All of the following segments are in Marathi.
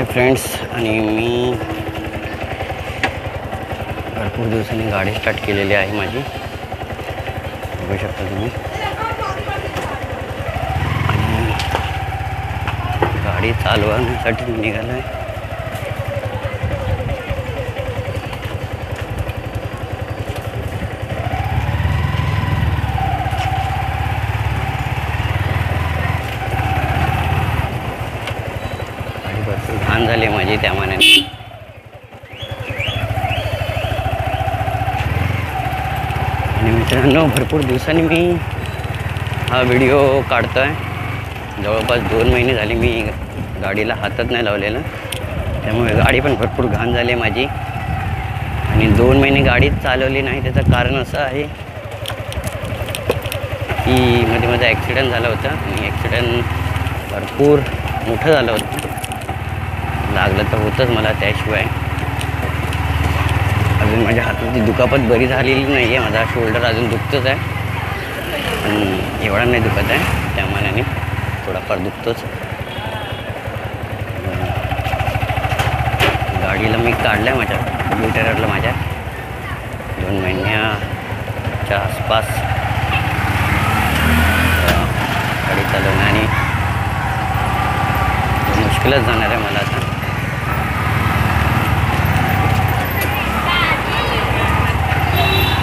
हाय फ्रेंड्स, आणि मी भरपूर दिवसांनी गाडी स्टार्ट केलेली आहे माझी, बघू शकता तुम्ही. आणि गाडी चालवण्यासाठी निघालो आहे. गाडी भरपूर घाण झाली आहे माझी त्या मानाने. आणि मित्रांनो, भरपूर दिवसांनी मी हा व्हिडिओ काढतो आहे. जवळपास 2 महिने झाले मी गाडीला हातच नाही लावलेला, त्यामुळे गाडी पण भरपूर घाण झाली आहे माझी. आणि 2 महिने गाडीच चालवली नाही. त्याचं कारण असं आहे की मध्ये माझा ॲक्सिडेंट झाला होता, आणि ॲक्सिडेंट भरपूर मोठं झालं होतं. लागलं तर होतंच मला, त्याशिवाय अजून माझ्या हाताची दुखापत बरी झालेली नाही आहे. माझा शोल्डर अजून दुखतोच आहे, पण एवढा नाही दुखत आहे, त्या मानाने थोडाफार दुखतोच. गाडीला मी काढलं आहे माझ्या कम्प्युटरला माझ्या 2 महिन्याच्या आसपास गाडी चालवणं, आणि मुश्किलच जाणार आहे मला आता.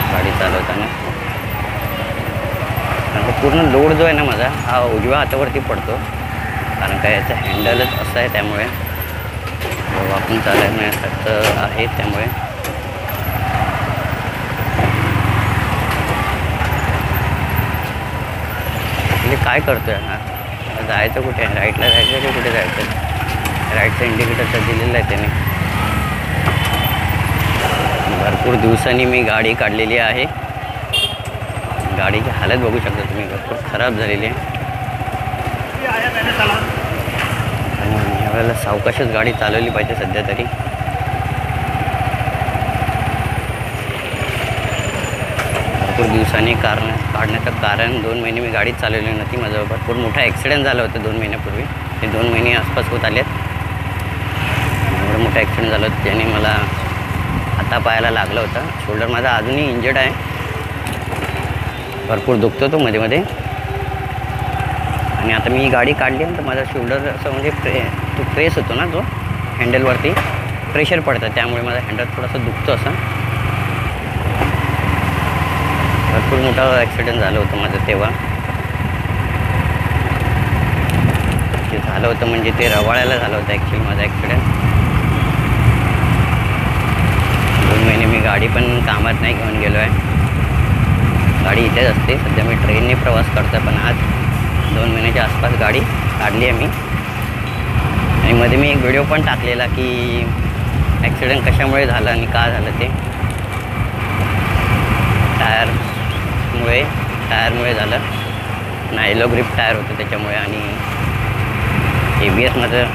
गाडी चालवताना कारण पूर्ण लोड जो आहे ना माझा, हा उजव्या हातावरती पडतो. कारण काय, याचं हँडलच असं आहे, त्यामुळे वाकून चालवण्यासारखं आहे. त्यामुळे म्हणजे काय करतो आहे हा, जायचं कुठे आहे? राईटला जायचं की कुठे जायचं? राईटचं इंडिकेटर दिलेलं आहे त्याने. भरपूर दिवसांनी मी गाडी काढलेली आहे. गाडीची हालत बघू शकता तुम्ही, भरपूर खराब झालेली आहे. आणि यावेळेला सावकाशच गाडी चालवली पाहिजे सध्या तरी. भरपूर दिवसांनी काढण्याचं कारण 2 महिने मी गाडी चालवली नव्हती. माझं भरपूर मोठा ॲक्सिडेंट झाला होता 2 महिन्यापूर्वी. ते 2 महिने आसपास होत आलेत. एवढं मोठं ॲक्सिडेंट झालं होतं, त्याने मला हातापायाला लागलं होतं. शोल्डर माझा अजूनही इंजर्ड आहे, भरपूर दुखतो तो मध्ये मध्ये. आणि आता मी गाडी काढली तर माझा शोल्डर असं म्हणजे तो प्रेस होतो ना, तो हँडलवरती प्रेशर पडतं, त्यामुळे माझा हँडल थोडासा दुखतो असं. भरपूर मोठा ॲक्सिडेंट झालं होतं माझं तेव्हा. ते झालं होतं म्हणजे ते रवाळ्याला झालं होतं ॲक्च्युली माझा ॲक्सिडेंट. 2 महिने मी गाडी पण कामात नाही घेऊन गेलो आहे. गाडी इथेच असते. सध्या मी ट्रेनने प्रवास करतो, पण आज 2 महिन्याच्या आसपास गाडी काढली आहे मी. आणि मध्ये मी एक व्हिडिओ पण टाकलेला की ॲक्सिडेंट कशामुळे झालं आणि का झालं ते. टायरमुळे झालं. नायलो ग्रिप टायर होतं त्याच्यामुळे. आणि ABS माझं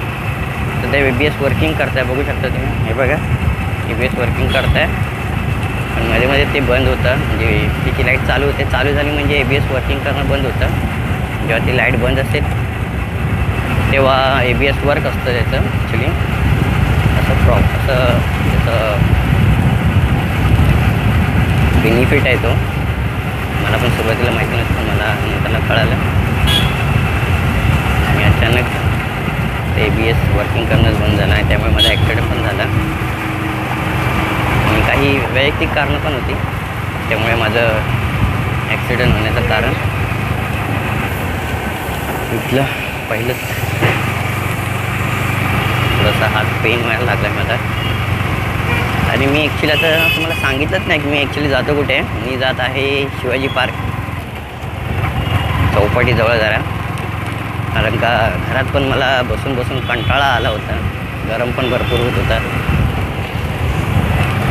सध्या ABS वर्किंग करत आहे, बघू शकता तुम्ही. हे बघा, ABS वर्किंग करत आहे, पण मध्ये मध्ये ते बंद होतं. म्हणजे तिची लाईट चालू होते, चालू झाली म्हणजे ABS वर्किंग करणं बंद होतं. जेव्हा ती लाईट बंद असेल तेव्हा ABS वर्क असतं त्याचं ॲक्च्युली. असं त्याचं बेनिफिट आहे तो. मला पण सुरुवातीला माहिती नसतं, मला नंतरला कळालं. आणि अचानक ते ABS वर्किंग करणंच बंद झालं, आणि त्यामुळे माझा ॲक्सिडेंट पण झाला. आणि काही वैयक्तिक कारणं पण होती, त्यामुळे माझं ॲक्सिडेंट होण्याचं कारण. इथलं पहिलंच थोडासा हात पेन व्हायला लागला आहे माझा. आणि मी ॲक्च्युली आता तुम्हाला सांगितलंच नाही की मी ॲक्च्युली जातो कुठे. मी जात आहे शिवाजी पार्क चौपाटीजवळ जरा. कारण का घरात पण मला बसून बसून कंटाळा आला होता, गरम पण भरपूर होत होता.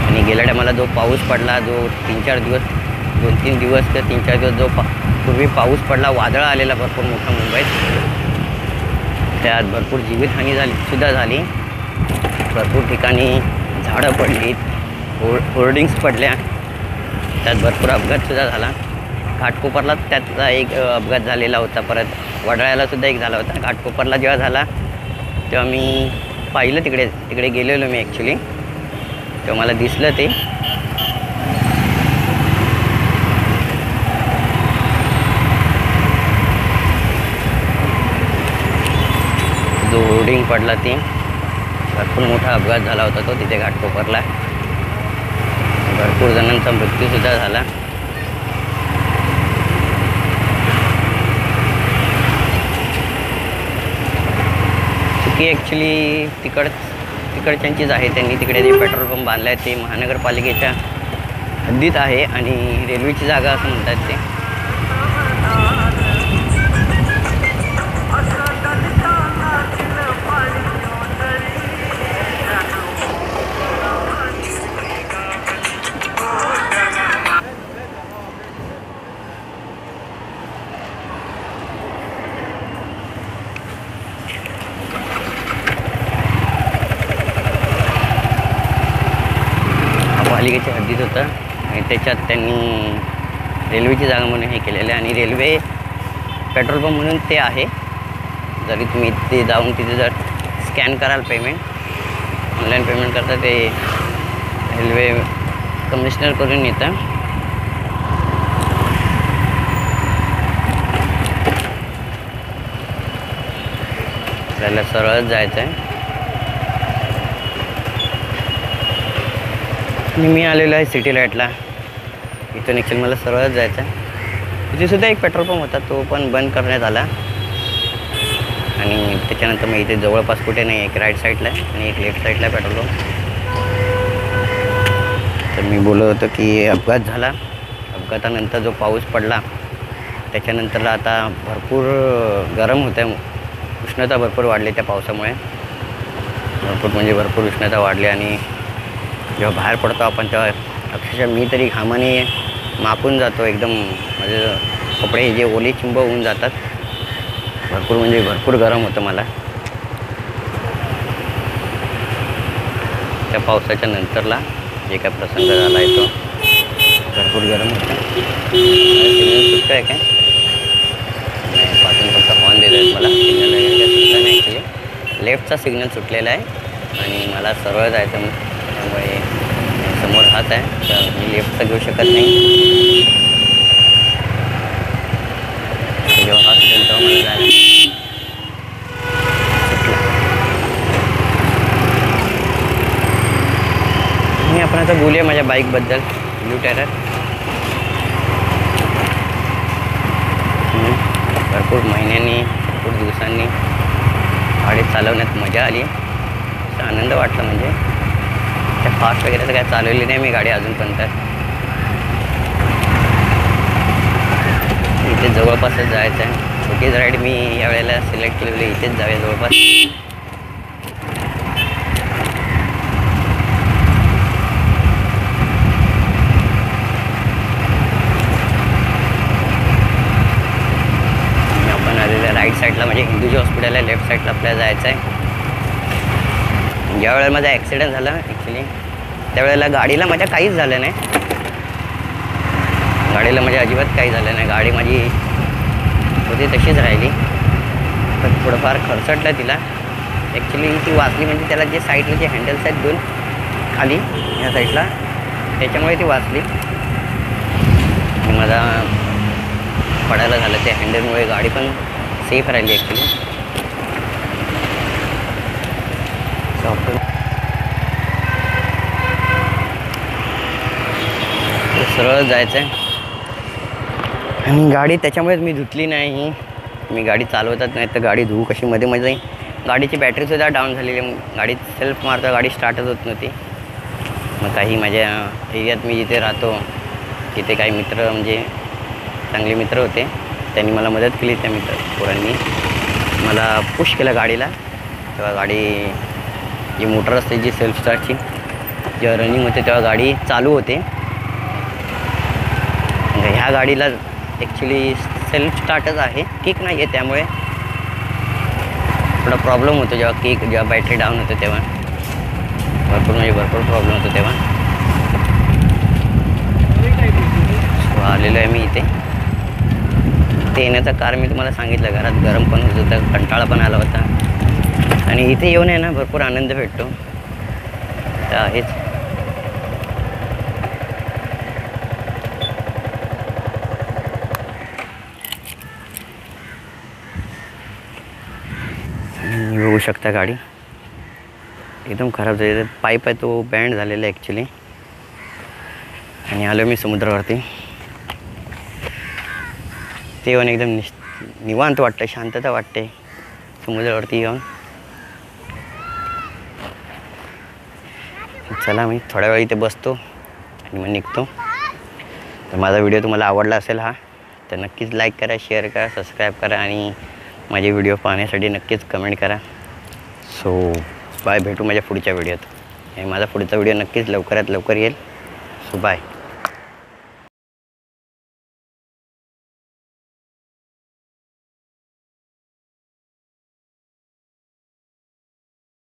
आणि गेल्या टायमाला जो पाऊस पडला, जो 2-3 दिवस किंवा 3-4 दिवस जो पूर्वी पाऊस पडला, वादळ आलेला भरपूर मोठा मुंबईत, त्यात भरपूर जीवितहानी सुद्धा झाली. भरपूर ठिकाणी झाडं पडली, होर्डिंग्स पडल्या, त्यात भरपूर अपघातसुद्धा झाला. घाटकोपरला त्याचा एक अपघात झालेला होता. परत वडाळ्याला सुद्धा एक झाला होता. घाटकोपरला जेव्हा झाला तेव्हा मी पाहिलं तिकडे गेलेलो मी ॲक्च्युली, तेव्हा मला दिसलं ते. जो होर्डिंग पडला ते, भरपूर मोठा अपघात झाला होता तो तिथे घाटकोपरला. भरपूर जणांचा मृत्यूसुद्धा झाला. चुकी ॲक्च्युली तिकडच्यांचीच आहे. त्यांनी तिकडे जे पेट्रोल पंप बांधला आहे ते महानगरपालिकेच्या हद्दीत आहे आणि रेल्वेची जागा असं म्हणतात ते. पालिकेच्या हद्दीत होतं आणि त्याच्यात त्यांनी रेल्वेची जागा म्हणून हे केलेलं आहे आणि रेल्वे पेट्रोल पंप म्हणून ते आहे. जरी तुम्ही ते जाऊन तिथे जर स्कॅन कराल पेमेंट, ऑनलाईन पेमेंट करता, ते रेल्वे कमिशनर करून येतं. आपल्याला सरळच जायचं आहे. मी आलेलो आहे सिटी लाईटला. इथून ॲक्च्युली मला सरळच जायचं आहे. इथे सुद्धा एक पेट्रोल पंप होता, तो पण बंद करण्यात आला. आणि त्याच्यानंतर मग इथे जवळपास कुठे नाही, एक राईट साईडला आहे आणि एक लेफ्ट साईडला आहे पेट्रोल पंप. तर मी बोलत होतो की अपघात झाला. अपघातानंतर जो पाऊस पडला त्याच्यानंतर आता भरपूर गरम होतं आहे. उष्णता भरपूर वाढली त्या पावसामुळे. भरपूर उष्णता वाढली आणि जेव्हा बाहेर पडतो आपण तेव्हा अक्षरशः मी तरी घामाने माकून जातो एकदम. म्हणजे कपडे जे ओले चिंब होऊन जातात. भरपूर गरम होतं मला त्या पावसाच्या नंतरला. जे काय प्रसंग झाला आहे तो भरपूर गरम होतं. सिग्नल सुटतं आहे काय नाही, पासून फक्त हॉर्न देत आहेत मला. सिग्नल वगैरे काय सुटलं नाही ॲक्च्युली. लेफ्टचा सिग्नल सुटलेला आहे आणि मला सरळ जायचं, त्यामुळे समोर हात आहे तर मी लेफ्टचा घेऊ शकत नाही. जेव्हा हात सुटेल तेव्हा मला जायला सुटला. मी आपण आता बोलूया माझ्या बाईकबद्दल. ब्लू टेरर भरपूर महिन्यांनी, भरपूर दिवसांनी गाडी चालवण्यात मजा आली. आनंद वाटला. म्हणजे त्या फास्ट वगैरे तर काय चालवली नाही मी गाडी अजूनपर्यंत. इथे जवळपासच जायचं आहे. छोटीच राईड मी यावेळेला सिलेक्ट केलेली, इथेच जाऊया जवळपास. आपण आलेल्या राईट साईडला म्हणजे हिंदूजी हॉस्पिटल आहे, लेफ्ट साईडला आपल्याला जायचं आहे. ज्यावेळेला माझा ॲक्सिडेंट झाला ॲक्च्युली त्यावेळेला गाडीला माझ्या काहीच झालं नाही. गाडीला माझ्या अजिबात काही झालं नाही. गाडी माझी होती तशीच राहिली. पण थोडंफार खरचटलं तिला. ॲक्च्युली ती वाचली म्हणजे त्याला जे साईडला जे हँडल्स आहेत दोन खाली ह्या साईडला, त्याच्यामुळे ती वाचली. मला पडायला झालं त्या हँडलमुळे. गाडी पण सेफ राहिली ॲक्च्युली. सरळ जायचं आहे आणि गाडी त्याच्यामुळेच मी धुतली नाही. मी गाडी चालवतच नाही तर गाडी धुवू कशी. मध्ये गाडीची बॅटरीसुद्धा डाऊन झालेली. गाडी सेल्फ मारता गाडी स्टार्टच होत नव्हती. मग काही माझ्या एरियात मी जिथे राहतो तिथे काही मित्र म्हणजे चांगले मित्र होते, त्यांनी मला मदत केली. त्या पोरांनी मला पुश केलं गाडीला. तेव्हा गाडी जी मोटर असते जी सेल्फ स्टार्टची जेव्हा रनिंग होते तेव्हा गाडी चालू होते. ह्या गाडीला ॲक्च्युली सेल्फ स्टार्टच आहे, किक नाही आहे. त्यामुळे थोडा प्रॉब्लेम होतो जेव्हा बॅटरी डाऊन होते तेव्हा. भरपूर प्रॉब्लेम होतो तेव्हा. आलेलो आहे मी इथे. ते येण्याचं कारण मी तुम्हाला सांगितलं. घरात गरम पण होत होतं, कंटाळा पण आला होता. आणि इथे येऊन आहे ना भरपूर आनंद भेटतो. तर आहेच. बघू शकता गाडी एकदम खराब झाली. पाईप आहे तो बँड झालेला आहे ॲक्च्युली. आणि आलो मी समुद्रावरती. ते येऊन एकदम निवांत वाटतं, शांतता वाटते समुद्रावरती येऊन. चला मी थोड्या वेळ इथे बसतो आणि मग निघतो. तर माझा व्हिडिओ तुम्हाला आवडला असेल हा, तर नक्कीच लाईक करा, शेअर करा, सबस्क्राईब करा आणि माझे व्हिडिओ पाहण्यासाठी नक्कीच कमेंट करा. सो बाय, भेटू माझ्या पुढच्या व्हिडिओत. आणि माझा पुढचा व्हिडिओ नक्कीच लवकरात लवकर येईल. So bye.